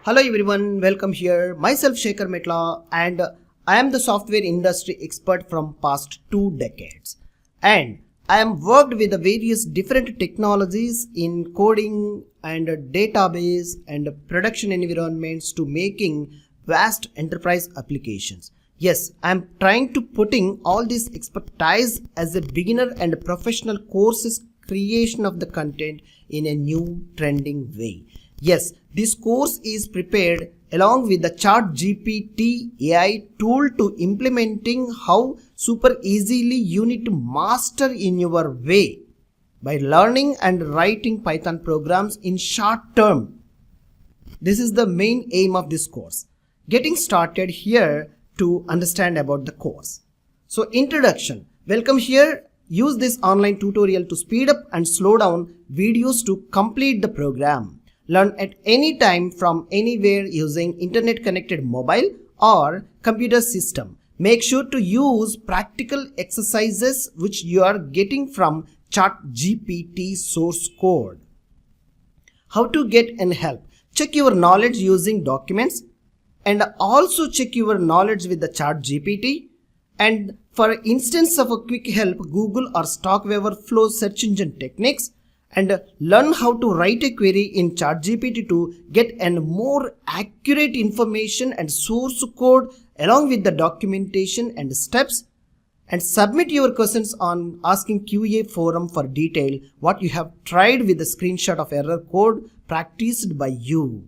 Hello everyone, welcome here. Myself Shekhar Metla and I am the software industry expert from past 2 decades. And I am worked with the various different technologies in coding and database and production environments to making vast enterprise applications. Yes, I am trying to putting all this expertise as a beginner and professional courses creation of the content in a new trending way. Yes, this course is prepared along with the ChatGPT AI tool to implementing how super easily you need to master in your way by learning and writing Python programs in short term. This is the main aim of this course. Getting started here to understand about the course. So introduction. Welcome here. Use this online tutorial to speed up and slow down videos to complete the program. Learn at any time from anywhere using internet connected mobile or computer system. Make sure to use practical exercises which you are getting from ChatGPT source code. How to get and help. Check your knowledge using documents and also check your knowledge with the ChatGPT. And for instance of a quick help, Google or Stack Overflow search engine techniques. And learn how to write a query in ChatGPT to get an more accurate information and source code along with the documentation and steps, and submit your questions on asking QA forum for detail what you have tried with the screenshot of error code practiced by you.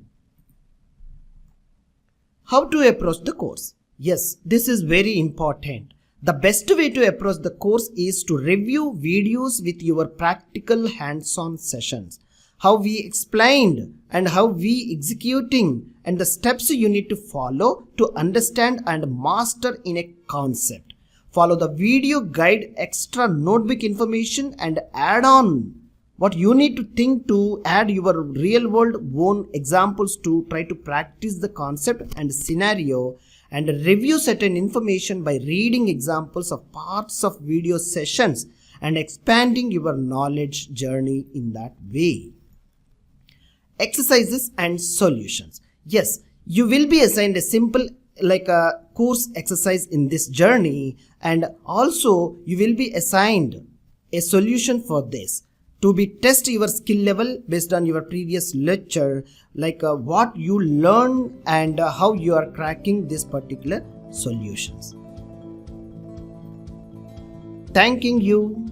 How to approach the course? Yes, this is very important. The best way to approach the course is to review videos with your practical hands-on sessions. How we explained and how we executing and the steps you need to follow to understand and master in a concept. Follow the video guide, extra notebook information and add on what you need to think to add your real world own examples to try to practice the concept and scenario, and review certain information by reading examples of parts of video sessions and expanding your knowledge journey in that way. Exercises and solutions. Yes, you will be assigned a simple like a course exercise in this journey, and also you will be assigned a solution for this to be test your skill level based on your previous lecture, like what you learn and how you are cracking this particular solutions. Thanking you.